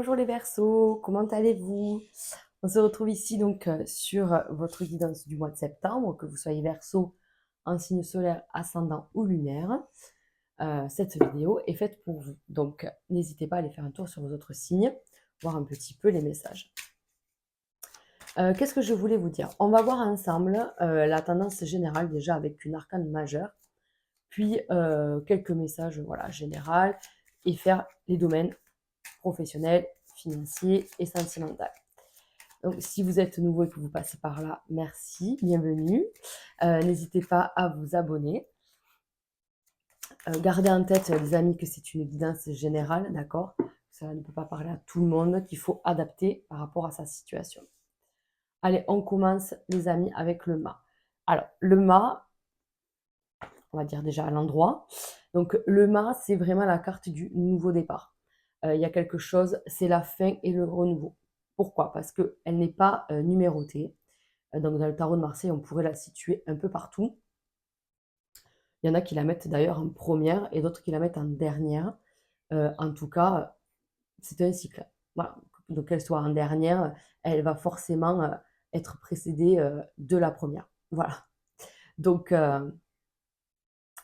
Bonjour les Verseaux, comment allez-vous? On se retrouve ici donc sur votre guidance du mois de septembre, que vous soyez Verseau en signe solaire, ascendant ou lunaire. Cette vidéo est faite pour vous, donc n'hésitez pas à aller faire un tour sur vos autres signes, voir un petit peu les messages. Qu'est-ce que je voulais vous dire? On va voir ensemble la tendance générale déjà avec une arcane majeure, puis quelques messages voilà, généraux et faire les domaines professionnel, financier et sentimental. Donc, si vous êtes nouveau et que vous passez par là, merci, bienvenue. N'hésitez pas à vous abonner. Gardez en tête, les amis, que c'est une guidance générale, d'accord? Ça ne peut pas parler à tout le monde, qu'il faut adapter par rapport à sa situation. Allez, on commence, les amis, avec le mât. Alors, le mât, on va dire déjà à l'endroit. Donc, le mât, c'est vraiment la carte du nouveau départ. Il y a quelque chose, c'est la fin et le renouveau. Pourquoi? Parce qu'elle n'est pas numérotée. Donc dans le tarot de Marseille, on pourrait la situer un peu partout. Il y en a qui la mettent d'ailleurs en première et d'autres qui la mettent en dernière. En tout cas, c'est un cycle. Voilà. Donc qu'elle soit en dernière, elle va forcément être précédée de la première. Voilà. Donc,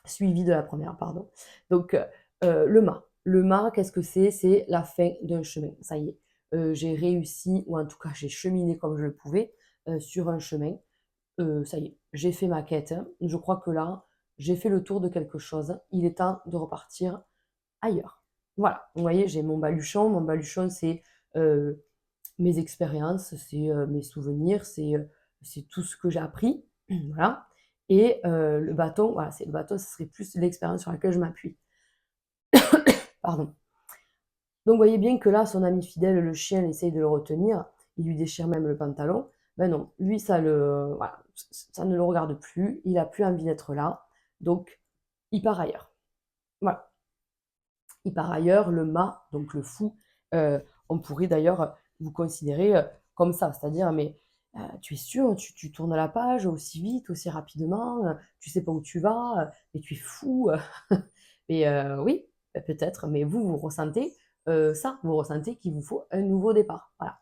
suivie de la première, pardon. Donc, le mât. Le mât, qu'est-ce que c'est? C'est la fin d'un chemin. Ça y est, j'ai réussi, ou en tout cas, j'ai cheminé comme je le pouvais sur un chemin. Ça y est, j'ai fait ma quête. Je crois que là, j'ai fait le tour de quelque chose. Il est temps de repartir ailleurs. Voilà, vous voyez, j'ai mon baluchon. Mon baluchon, c'est mes expériences, c'est mes souvenirs, c'est tout ce que j'ai appris. Voilà. Et le bâton, voilà, c'est le bâton, ce serait plus l'expérience sur laquelle je m'appuie. Pardon. Donc, vous voyez bien que là, son ami fidèle, le chien, essaye de le retenir. Il lui déchire même le pantalon. Ben non, lui, voilà, ça ne le regarde plus. Il n'a plus envie d'être là. Donc, il part ailleurs. Voilà. Il part ailleurs, le mât, donc le fou. On pourrait d'ailleurs vous considérer comme ça. C'est-à-dire, mais tu es sûr, tu tournes la page aussi vite, aussi rapidement, tu sais pas où tu vas, mais tu es fou. Mais oui, peut-être, mais vous ressentez ça, vous ressentez qu'il vous faut un nouveau départ. Voilà.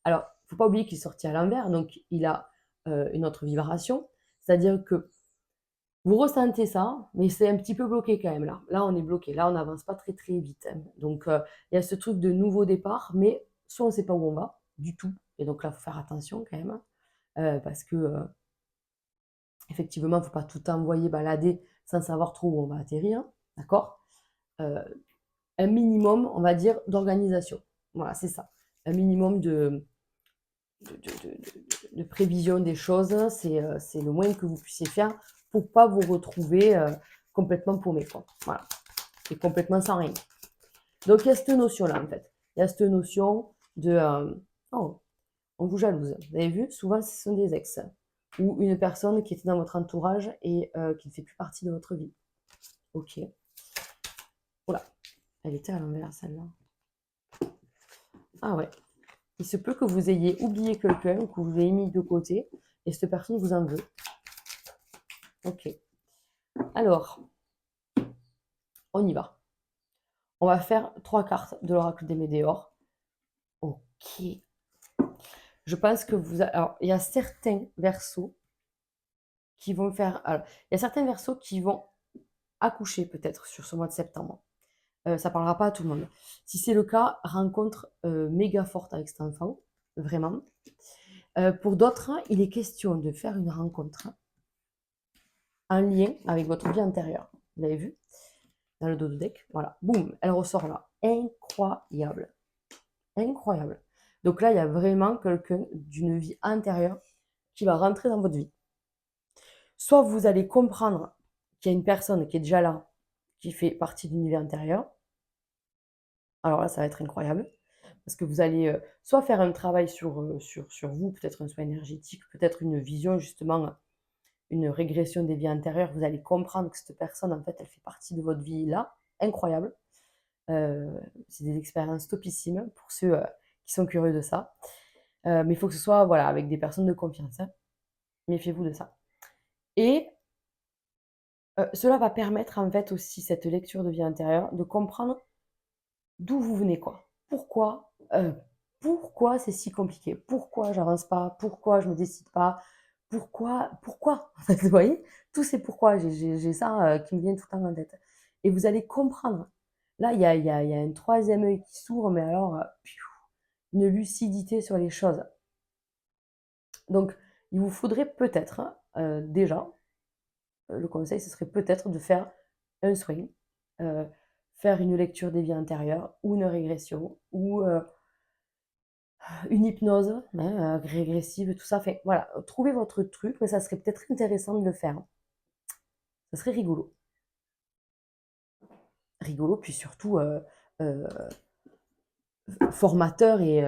Alors, il ne faut pas oublier qu'il est sorti à l'envers, donc il a une autre vibration, c'est-à-dire que vous ressentez ça, mais c'est un petit peu bloqué quand même là. Là, on est bloqué, là, on n'avance pas très très vite, hein. Donc, il y a ce truc de nouveau départ, mais soit on ne sait pas où on va, du tout, et donc là, il faut faire attention quand même, parce que effectivement, il ne faut pas tout envoyer balader sans savoir trop où on va atterrir, d'accord? Euh, un minimum, on va dire, d'organisation. Voilà, c'est ça. Un minimum de prévision des choses, c'est le moins que vous puissiez faire pour pas vous retrouver complètement paumé, quoi. Voilà. Et complètement sans rien. Donc, il y a cette notion-là, en fait. Il y a cette notion de oh, on vous jalouse. Vous avez vu, souvent, ce sont des ex ou une personne qui était dans votre entourage et qui ne fait plus partie de votre vie. Ok. Voilà. Elle était à l'envers, celle-là. Ah ouais. Il se peut que vous ayez oublié quelqu'un ou que vous l'ayez mis de côté et cette personne vous en veut. Ok. Alors, on y va. On va faire 3 cartes de l'oracle des Médéors. Ok. Je pense que vous... Alors, il y a certains versos qui vont faire... Alors, il y a certains versos qui vont accoucher peut-être sur ce mois de septembre. Ça ne parlera pas à tout le monde. Si c'est le cas, rencontre méga forte avec cet enfant. Vraiment. Pour d'autres, il est question de faire une rencontre en lien avec votre vie antérieure. Vous l'avez vu dans le dos de deck? Voilà. Boum, elle ressort là. Incroyable. Incroyable. Donc là, il y a vraiment quelqu'un d'une vie antérieure qui va rentrer dans votre vie. Soit vous allez comprendre qu'il y a une personne qui est déjà là, qui fait partie d'une vie antérieure. Alors là, ça va être incroyable. Parce que vous allez soit faire un travail sur vous, peut-être un soin énergétique, peut-être une vision justement, une régression des vies antérieures. Vous allez comprendre que cette personne, en fait, elle fait partie de votre vie là. Incroyable. C'est des expériences topissimes pour ceux qui sont curieux de ça. Mais il faut que ce soit voilà, avec des personnes de confiance, hein. Méfiez-vous de ça. Et cela va permettre en fait aussi, cette lecture de vie intérieure, de comprendre d'où vous venez, quoi. Pourquoi euh, pourquoi c'est si compliqué? Pourquoi j'avance pas? Pourquoi je me décide pas? Pourquoi? En fait, vous voyez, tous ces pourquoi, j'ai ça qui me vient tout le temps en tête. Et vous allez comprendre. Là, il y a un troisième œil qui s'ouvre, mais alors, une lucidité sur les choses. Donc, il vous faudrait peut-être, déjà, le conseil, ce serait peut-être de faire un swing, euh, faire une lecture des vies antérieures, ou une régression, ou une hypnose régressive, tout ça. Fait, voilà, trouvez votre truc, mais ça serait peut-être intéressant de le faire. Ça serait rigolo. Rigolo, puis surtout euh, formateur et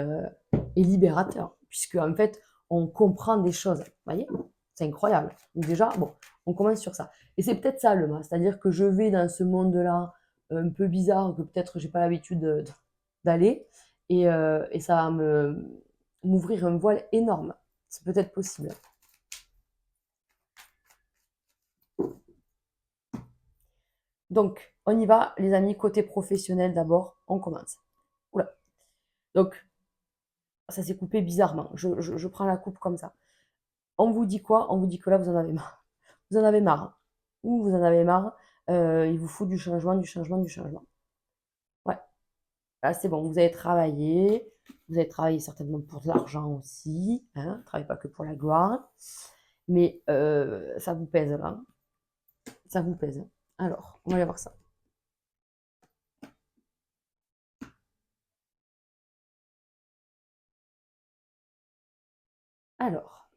libérateur, puisque en fait, on comprend des choses. Vous voyez, c'est incroyable. Donc déjà, bon, on commence sur ça. Et c'est peut-être ça le mas, c'est-à-dire que je vais dans ce monde-là un peu bizarre, que peut-être j'ai pas l'habitude d'aller, et ça va m'ouvrir un voile énorme. C'est peut-être possible. Donc, on y va, les amis, côté professionnel d'abord, on commence. Oula. Donc, ça s'est coupé bizarrement. Je prends la coupe comme ça. On vous dit quoi? On vous dit que là, vous en avez marre. Vous en avez marre. Ou vous en avez marre. Il vous faut du changement, du changement, du changement. Ouais, là, c'est bon. Vous avez travaillé. Vous avez travaillé certainement pour de l'argent aussi. Hein, travaillez pas que pour la gloire. Mais ça vous pèse là. Ça vous pèse. Alors, on va aller voir ça. Alors,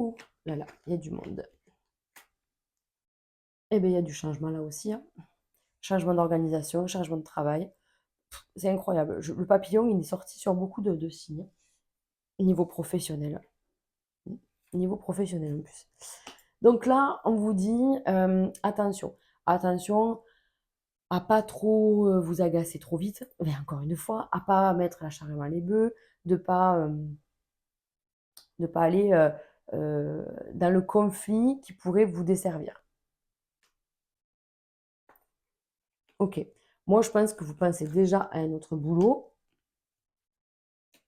ouh là là, il y a du monde. Eh bien, il y a du changement là aussi, hein. Changement d'organisation, changement de travail. C'est incroyable. Le papillon, il est sorti sur beaucoup de signes. Niveau professionnel. Niveau professionnel en plus. Donc là, on vous dit attention. Attention à pas trop vous agacer trop vite. Mais encore une fois, à pas mettre la charrue avant les bœufs, de pas aller dans le conflit qui pourrait vous desservir. Ok. Moi, je pense que vous pensez déjà à un autre boulot.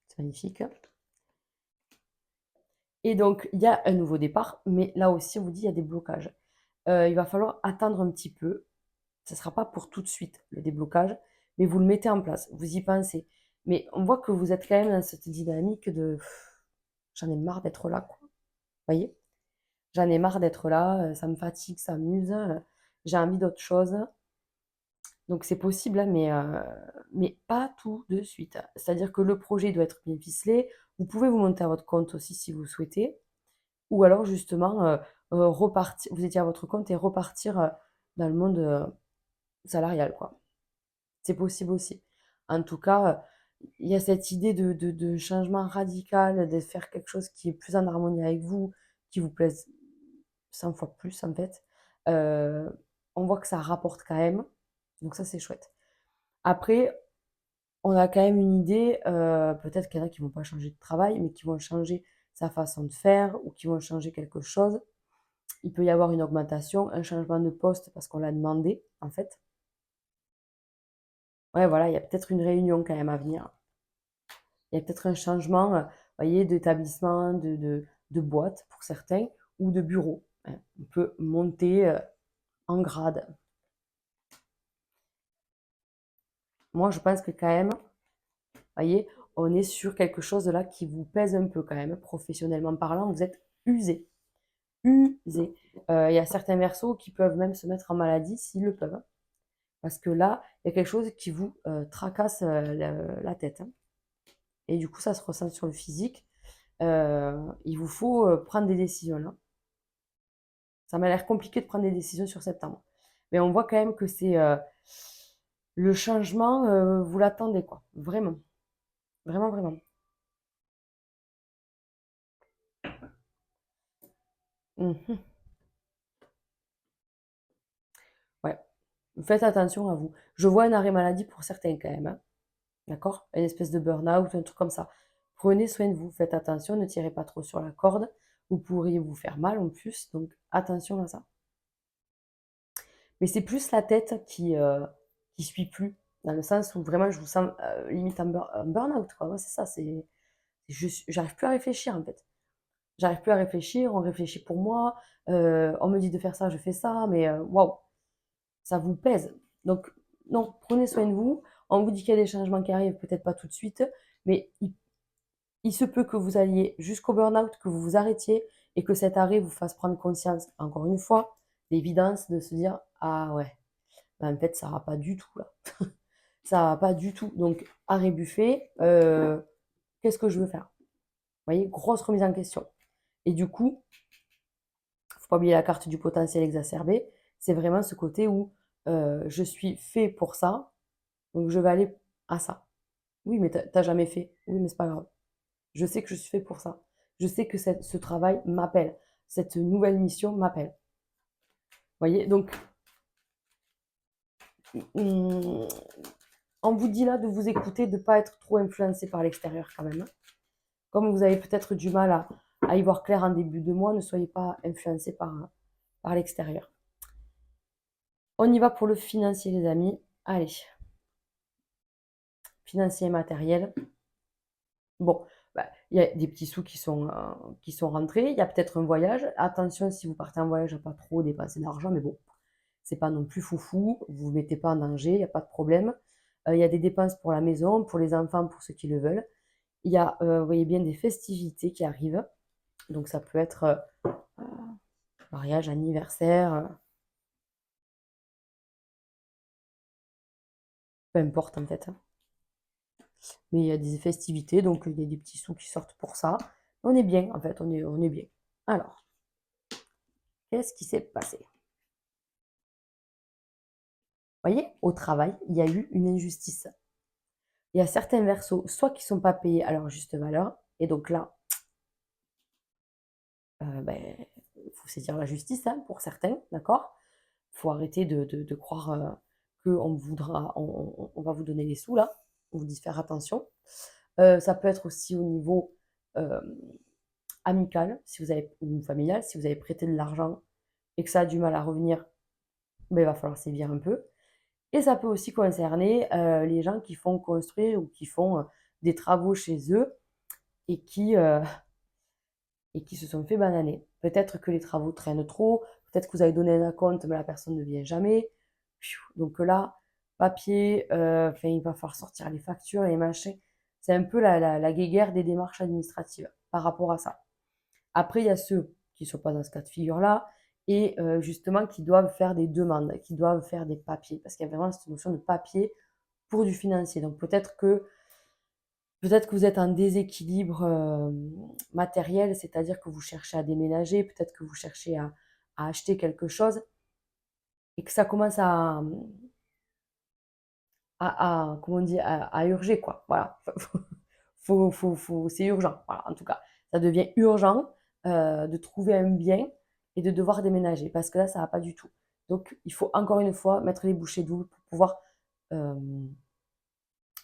C'est magnifique. Et donc, il y a un nouveau départ, mais là aussi, on vous dit, il y a des blocages. Il va falloir attendre un petit peu. Ce ne sera pas pour tout de suite, le déblocage, mais vous le mettez en place, vous y pensez. Mais on voit que vous êtes quand même dans cette dynamique de j'en ai marre d'être là, quoi. Vous voyez? J'en ai marre d'être là, ça me fatigue, ça m'use, j'ai envie d'autre chose. Donc c'est possible, hein, mais pas tout de suite. C'est-à-dire que le projet doit être bien ficelé. Vous pouvez vous monter à votre compte aussi si vous souhaitez. Ou alors justement repartir, vous étiez à votre compte et repartir dans le monde salarial, quoi. C'est possible aussi. En tout cas, il y a cette idée de changement radical, de faire quelque chose qui est plus en harmonie avec vous, qui vous plaise 100 fois plus en fait. Euh, on voit que ça rapporte quand même. Donc ça, c'est chouette. Après, on a quand même une idée, peut-être qu'il y en a qui vont pas changer de travail, mais qui vont changer sa façon de faire ou qui vont changer quelque chose. Il peut y avoir une augmentation, un changement de poste parce qu'on l'a demandé, en fait. Ouais, voilà, il y a peut-être une réunion quand même à venir. Il y a peut-être un changement, voyez, d'établissement, de boîte pour certains, ou de bureau, hein. On peut monter en grade. Moi, je pense que quand même, voyez, on est sur quelque chose de là qui vous pèse un peu quand même, professionnellement parlant, vous êtes usé. Usé. Il y a certains versos qui peuvent même se mettre en maladie s'ils le peuvent, hein. Parce que là, il y a quelque chose qui vous tracasse la tête, hein. Et du coup, ça se ressent sur le physique. Il vous faut prendre des décisions là. Ça m'a l'air compliqué de prendre des décisions sur septembre. Mais on voit quand même que c'est le changement, vous l'attendez quoi. Vraiment. Vraiment, vraiment. Mhm. Ouais. Faites attention à vous. Je vois un arrêt maladie pour certains quand même, hein. D'accord? Une espèce de burn-out, un truc comme ça. Prenez soin de vous. Faites attention, ne tirez pas trop sur la corde. Vous pourriez vous faire mal en plus. Donc attention à ça. Mais c'est plus la tête qui suit plus. dans le sens où vraiment je vous sens limite en burn-out, quoi. Ouais, c'est ça, j'arrive plus à réfléchir en fait. J'arrive plus à réfléchir, on réfléchit pour moi, on me dit de faire ça, je fais ça, mais waouh, ça vous pèse. Donc non, prenez soin de vous. On vous dit qu'il y a des changements qui arrivent, peut-être pas tout de suite, mais il se peut que vous alliez jusqu'au burn-out, que vous vous arrêtiez et que cet arrêt vous fasse prendre conscience, encore une fois, l'évidence de se dire: «Ah ouais, bah, en fait, ça va pas du tout là. Ça va pas du tout. Donc, arrêt buffet, qu'est-ce que je veux faire?» Vous voyez, grosse remise en question. Et du coup, faut pas oublier la carte du potentiel exacerbé. C'est vraiment ce côté où je suis fait pour ça, donc je vais aller à ça. Oui, mais t'as jamais fait. Oui, mais c'est pas grave. Je sais que je suis fait pour ça. Je sais que ce travail m'appelle. Cette nouvelle mission m'appelle. Vous voyez, donc on vous dit là de vous écouter, de ne pas être trop influencé par l'extérieur quand même, hein. Comme vous avez peut-être du mal à y voir clair en début de mois, ne soyez pas influencé par l'extérieur. On y va pour le financier, les amis. Allez, financier et matériel. Bon, bah, il y a des petits sous qui sont rentrés. Il y a peut-être un voyage. Attention, si vous partez en voyage, à pas trop dépenser d'argent, mais bon, c'est pas non plus foufou. Vous ne mettez pas en danger, il n'y a pas de problème. Il y a des dépenses pour la maison, pour les enfants, pour ceux qui le veulent. Il y a, vous voyez bien, des festivités qui arrivent. Donc ça peut être mariage, anniversaire, peu importe en fait, hein. Mais il y a des festivités, donc il y a des petits sous qui sortent pour ça. On est bien, en fait, on est bien. Alors, qu'est-ce qui s'est passé? Vous voyez, au travail, il y a eu une injustice. Il y a certains versos, soit qui ne sont pas payés à leur juste valeur, et donc là, ben, faut saisir la justice, hein, pour certains, d'accord? Faut arrêter de croire qu'on voudra, on va vous donner les sous là. On vous dit de faire attention. Ça peut être aussi au niveau euh, amical, si vous avez, ou familial, si vous avez prêté de l'argent et que ça a du mal à revenir, ben, il va falloir sévir un peu. Et ça peut aussi concerner les gens qui font construire ou qui font des travaux chez eux et qui se sont fait bananer. Peut-être que les travaux traînent trop, peut-être que vous avez donné un acompte, mais la personne ne vient jamais. Donc là, papier, il va falloir sortir les factures, les machins. C'est un peu la guéguerre des démarches administratives par rapport à ça. Après, il y a ceux qui ne sont pas dans ce cas de figure-là et justement qui doivent faire des demandes, qui doivent faire des papiers, parce qu'il y a vraiment cette notion de papier pour du financier. Donc peut-être que vous êtes en déséquilibre matériel, c'est-à-dire que vous cherchez à déménager, peut-être que vous cherchez à acheter quelque chose et que ça commence comment on dit, à urger, quoi. Voilà. C'est urgent. Voilà, en tout cas, ça devient urgent de trouver un bien et de devoir déménager parce que là, ça va pas du tout. Donc, il faut encore une fois mettre les bouchées doubles pour pouvoir euh,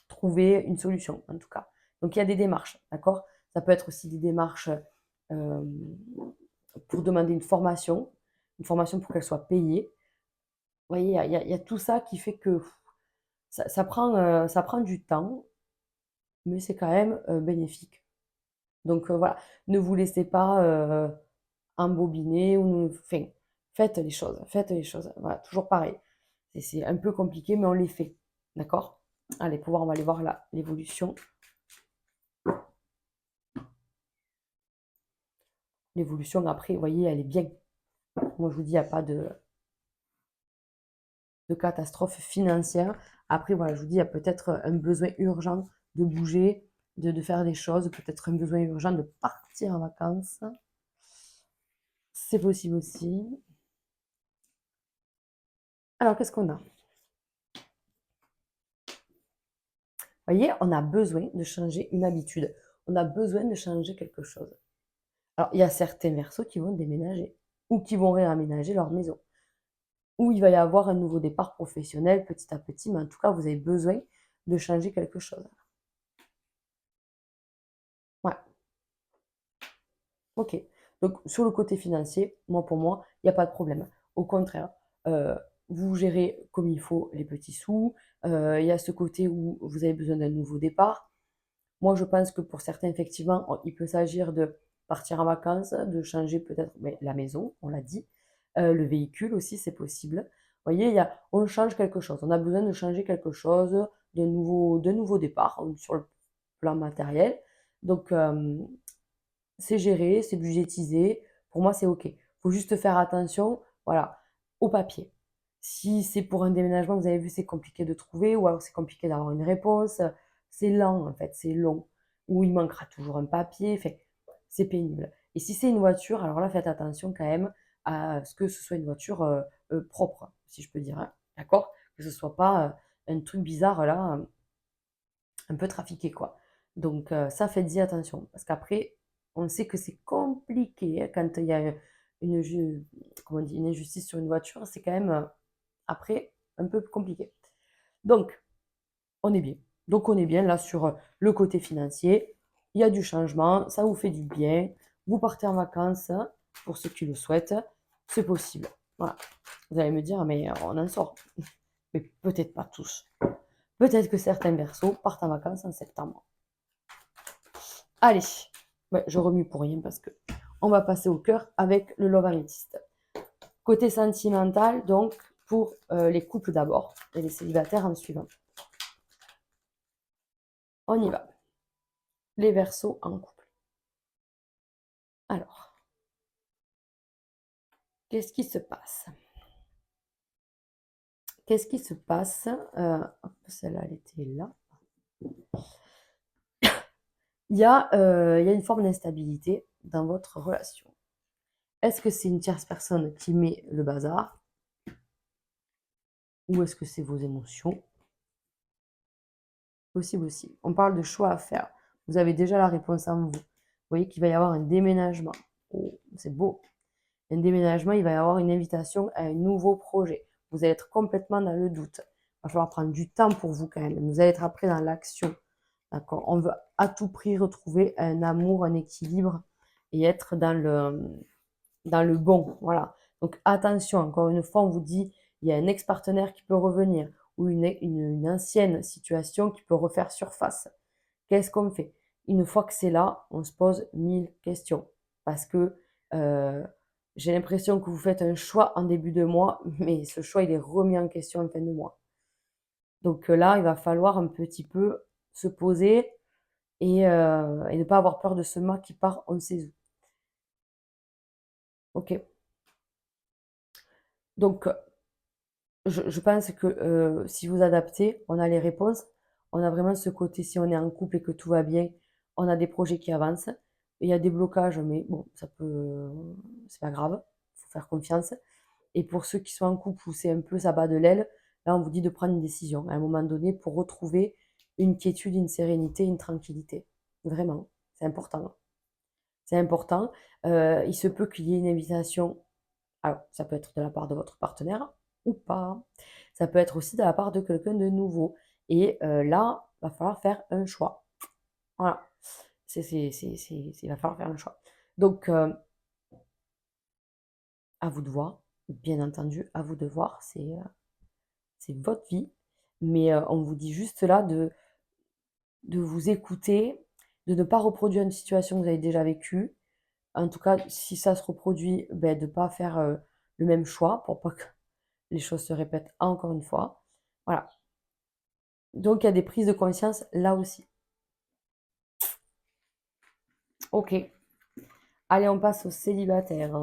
trouver une solution, en tout cas. Donc, il y a des démarches, d'accord? Ça peut être aussi des démarches euh, pour demander une formation pour qu'elle soit payée. Vous voyez, il y a tout ça qui fait que ça prend du temps, mais c'est quand même bénéfique. Donc voilà, ne vous laissez pas embobiner enfin, faites les choses, faites les choses. Voilà, toujours pareil. C'est un peu compliqué, mais on les fait. D'accord? Allez, on va aller voir l'évolution. L'évolution, après, vous voyez, elle est bien. Moi, je vous dis, il n'y a pas de catastrophe financière. Après, voilà, je vous dis, il y a peut-être un besoin urgent de bouger, de faire des choses, peut-être un besoin urgent de partir en vacances. C'est possible aussi. Alors, qu'est-ce qu'on a? Vous voyez, on a besoin de changer une habitude. On a besoin de changer quelque chose. Alors, il y a certains versos qui vont déménager ou qui vont réaménager leur maison. Ou il va y avoir un nouveau départ professionnel petit à petit, mais en tout cas, vous avez besoin de changer quelque chose. Ouais, ok. Donc, sur le côté financier, pour moi, il n'y a pas de problème. Au contraire, euh, vous gérez comme il faut les petits sous, Il y a ce côté où vous avez besoin d'un nouveau départ. Moi, je pense que pour certains, effectivement, il peut s'agir de partir en vacances, de changer peut-être la maison, on l'a dit, le véhicule aussi, c'est possible. Vous voyez, on change quelque chose, on a besoin de changer quelque chose, de nouveau départ sur le plan matériel. Donc, c'est géré, c'est budgétisé. Pour moi, c'est OK. Il faut juste faire attention, voilà, au papier. Si c'est pour un déménagement, vous avez vu, c'est compliqué de trouver, ou alors c'est compliqué d'avoir une réponse. C'est lent, en fait, c'est long. Ou il manquera toujours un papier. Enfin, c'est pénible. Et si c'est une voiture, alors là, faites attention quand même à ce que ce soit une voiture propre, si je peux dire. Hein. D'accord? Que ce soit pas un truc bizarre là, un peu trafiqué, quoi. Donc ça, faites-y attention. Parce qu'après, on sait que c'est compliqué hein, quand il y a une, comment on dit, une injustice sur une voiture, c'est quand même, après, un peu plus compliqué. Donc, on est bien. Donc, on est bien là sur le côté financier. Il y a du changement, ça vous fait du bien. Vous partez en vacances, pour ceux qui le souhaitent, c'est possible. Voilà. Vous allez me dire, mais on en sort. Mais peut-être pas tous. Peut-être que certains versos partent en vacances en septembre. Allez, ouais, je remue pour rien parce que on va passer au cœur avec le love améthyste. Côté sentimental, donc, pour les couples d'abord et les célibataires en suivant. On y va. Les versos en couple. Alors, qu'est-ce qui se passe? Qu'est-ce qui se passe? Hop, celle-là, elle était là. Il y a une forme d'instabilité dans votre relation. Est-ce que c'est une tierce personne qui met le bazar? Ou est-ce que c'est vos émotions? Possible aussi. On parle de choix à faire. Vous avez déjà la réponse en vous. Vous voyez qu'il va y avoir un déménagement. Oh, c'est beau. Un déménagement, il va y avoir une invitation à un nouveau projet. Vous allez être complètement dans le doute. Il va falloir prendre du temps pour vous quand même. Vous allez être après dans l'action. D'accord? On veut à tout prix retrouver un amour, un équilibre et être dans le bon. Voilà. Donc attention, encore une fois, on vous dit, il y a un ex-partenaire qui peut revenir ou une ancienne situation qui peut refaire surface. Qu'est-ce qu'on fait? Une fois que c'est là, on se pose 1000 questions. Parce que euh, j'ai l'impression que vous faites un choix en début de mois, mais ce choix, il est remis en question en fin de mois. Donc là, il va falloir un petit peu se poser et ne pas avoir peur de ce mât qui part on ne sait où. Ok. Donc, je pense que si vous adaptez, on a les réponses. On a vraiment ce côté, si on est en couple et que tout va bien, on a des projets qui avancent. Il y a des blocages, mais bon, c'est pas grave, il faut faire confiance. Et pour ceux qui sont en couple où c'est un peu ça bat de l'aile, là on vous dit de prendre une décision à un moment donné pour retrouver une quiétude, une sérénité, une tranquillité. Vraiment, c'est important. C'est important. Il se peut qu'il y ait une invitation. Alors, ça peut être de la part de votre partenaire ou pas. Ça peut être aussi de la part de quelqu'un de nouveau. Et là, il va falloir faire un choix. Voilà. Il va falloir faire un choix. Donc, à vous de voir. Bien entendu, à vous de voir. C'est votre vie. Mais on vous dit juste là de vous écouter, de ne pas reproduire une situation que vous avez déjà vécue. En tout cas, si ça se reproduit, ben, de ne pas faire le même choix pour pas que les choses se répètent encore une fois. Voilà. Donc, il y a des prises de conscience là aussi. Ok. Allez, on passe aux célibataires.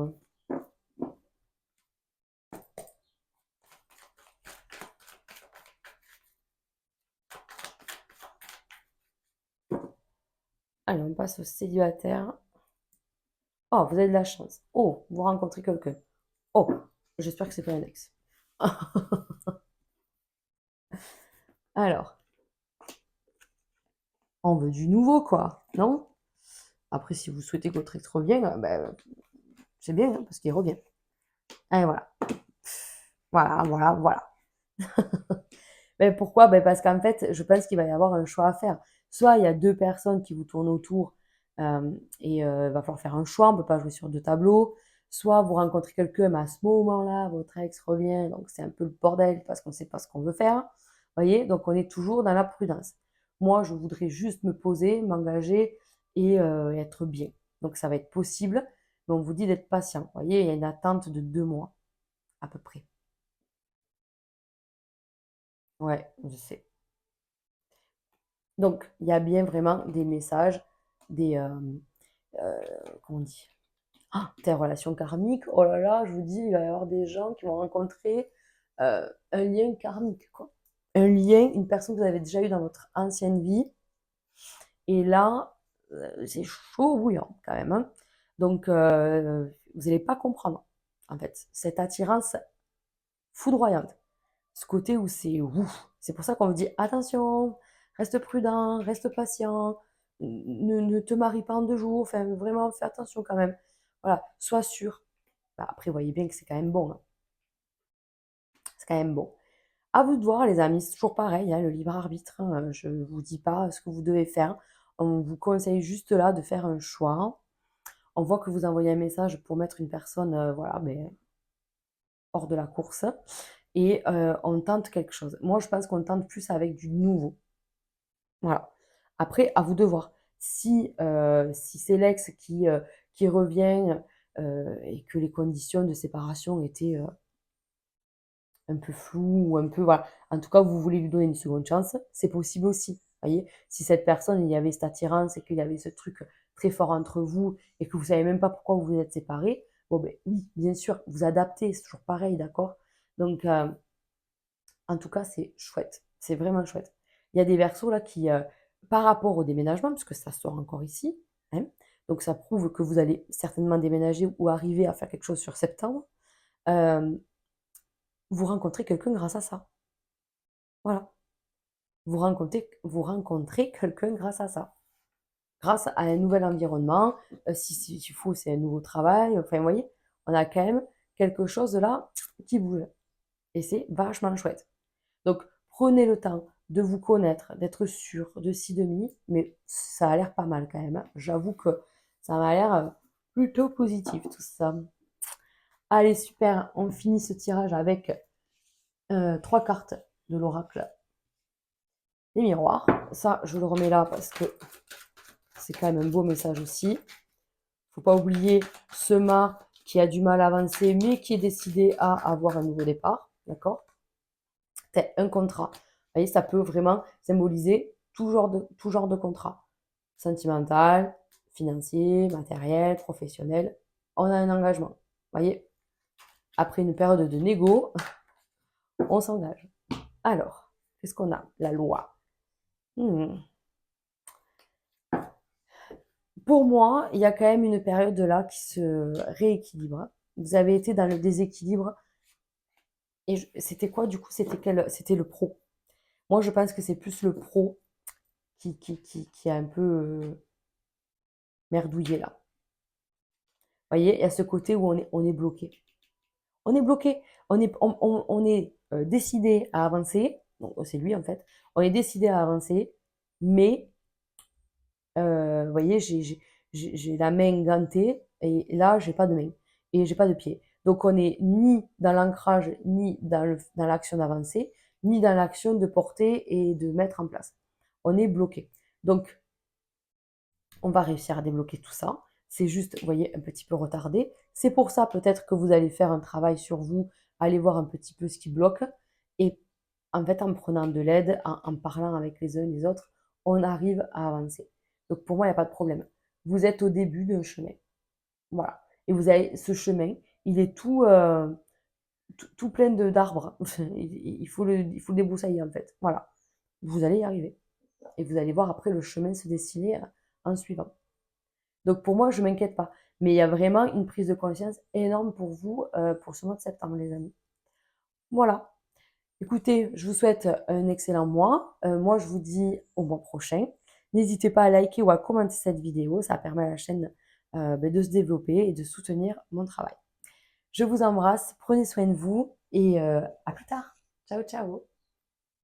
Allez, on passe aux célibataires. Oh, vous avez de la chance. Oh, vous rencontrez quelqu'un. Oh, j'espère que c'est pas un ex. Alors, on veut du nouveau, quoi, non? Après, si vous souhaitez que votre ex revienne, ben, c'est bien, hein, parce qu'il revient. Et voilà. Voilà, voilà, voilà. Ben, pourquoi? Ben, parce qu'en fait, je pense qu'il va y avoir un choix à faire. Soit il y a deux personnes qui vous tournent autour et il va falloir faire un choix, on ne peut pas jouer sur deux tableaux. Soit vous rencontrez quelqu'un, mais à ce moment-là, votre ex revient, donc c'est un peu le bordel parce qu'on ne sait pas ce qu'on veut faire. voyez? Donc on est toujours dans la prudence. Moi, je voudrais juste me poser, m'engager et être bien. Donc ça va être possible, mais on vous dit d'être patient. Vous voyez, il y a une attente de 2 mois à peu près. Ouais, je sais. Donc il y a bien vraiment des messages, des, comment on dit? Ah, tes relations karmiques, oh là là, je vous dis, il va y avoir des gens qui vont rencontrer un lien karmique, quoi. Un lien, une personne que vous avez déjà eu dans votre ancienne vie. Et là, c'est chaud bouillant quand même, hein. Donc, vous n'allez pas comprendre, en fait, cette attirance foudroyante. Ce côté où c'est ouf. C'est pour ça qu'on vous dit attention, reste prudent, reste patient, ne te marie pas en 2 jours, enfin vraiment fais attention quand même. Voilà, sois sûr. Bah, après, vous voyez bien que c'est quand même bon, hein. C'est quand même bon. À vous de voir, les amis, c'est toujours pareil, hein, le libre arbitre, hein, je ne vous dis pas ce que vous devez faire. On vous conseille juste là de faire un choix. On voit que vous envoyez un message pour mettre une personne voilà, mais hors de la course et on tente quelque chose. Moi, je pense qu'on tente plus avec du nouveau. Voilà. Après, à vous de voir. Si c'est l'ex qui revient et que les conditions de séparation étaient un peu floues ou un peu, voilà. En tout cas, vous voulez lui donner une seconde chance, c'est possible aussi. Voyez, si cette personne, il y avait cette attirance et qu'il y avait ce truc très fort entre vous et que vous savez même pas pourquoi vous vous êtes séparés, bon ben oui, bien sûr, vous adaptez, c'est toujours pareil, d'accord? Donc, en tout cas, c'est chouette, c'est vraiment chouette. Il y a des versos là qui, par rapport au déménagement, puisque ça sort encore ici, hein, donc ça prouve que vous allez certainement déménager ou arriver à faire quelque chose sur septembre. euh, Vous rencontrez quelqu'un grâce à ça. Voilà. Vous rencontrez quelqu'un grâce à ça. Grâce à un nouvel environnement, si s'il faut, c'est un nouveau travail. Enfin, vous voyez, on a quand même quelque chose là qui bouge. Et c'est vachement chouette. Donc, prenez le temps de vous connaître, d'être sûr de ci, de mi, mais ça a l'air pas mal quand même, hein. J'avoue que ça m'a l'air plutôt positif tout ça. Allez, super, on finit ce tirage avec 3 cartes de l'oracle des miroirs. Ça, je le remets là parce que c'est quand même un beau message aussi. Faut pas oublier ce mât qui a du mal à avancer, mais qui est décidé à avoir un nouveau départ. D'accord? C'est un contrat. Vous voyez, ça peut vraiment symboliser tout genre de contrat. Sentimental, financier, matériel, professionnel. On a un engagement. Vous voyez? Après une période de négo, on s'engage. Alors, qu'est-ce qu'on a? La loi. Hmm. Pour moi, il y a quand même une période là qui se rééquilibre. Vous avez été dans le déséquilibre. Et c'était quoi du coup? C'était le pro. Moi, je pense que c'est plus le pro qui a un peu merdouillé là. Vous voyez, il y a ce côté où on est bloqué. On est bloqué. On est décidé à avancer. Donc, c'est lui en fait. On est décidé à avancer, mais vous voyez, j'ai la main gantée et là, j'ai pas de main et j'ai pas de pied. Donc, on est ni dans l'ancrage, ni dans l'action d'avancer, ni dans l'action de porter et de mettre en place. On est bloqué. Donc, on va réussir à débloquer tout ça. C'est juste, vous voyez, un petit peu retardé. C'est pour ça peut-être que vous allez faire un travail sur vous, aller voir un petit peu ce qui bloque. Et en fait, en prenant de l'aide, en parlant avec les uns et les autres, on arrive à avancer. Donc pour moi, il n'y a pas de problème. Vous êtes au début d'un chemin. Voilà. Et vous avez ce chemin, il est tout plein d'arbres. Il faut le débroussailler en fait. Voilà. Vous allez y arriver. Et vous allez voir après le chemin se dessiner en suivant. Donc pour moi, je ne m'inquiète pas. Mais il y a vraiment une prise de conscience énorme pour vous pour ce mois de septembre, les amis. Voilà. Écoutez, je vous souhaite un excellent mois. Moi, je vous dis au mois prochain. N'hésitez pas à liker ou à commenter cette vidéo. Ça permet à la chaîne de se développer et de soutenir mon travail. Je vous embrasse, prenez soin de vous et à plus tard. Ciao, ciao.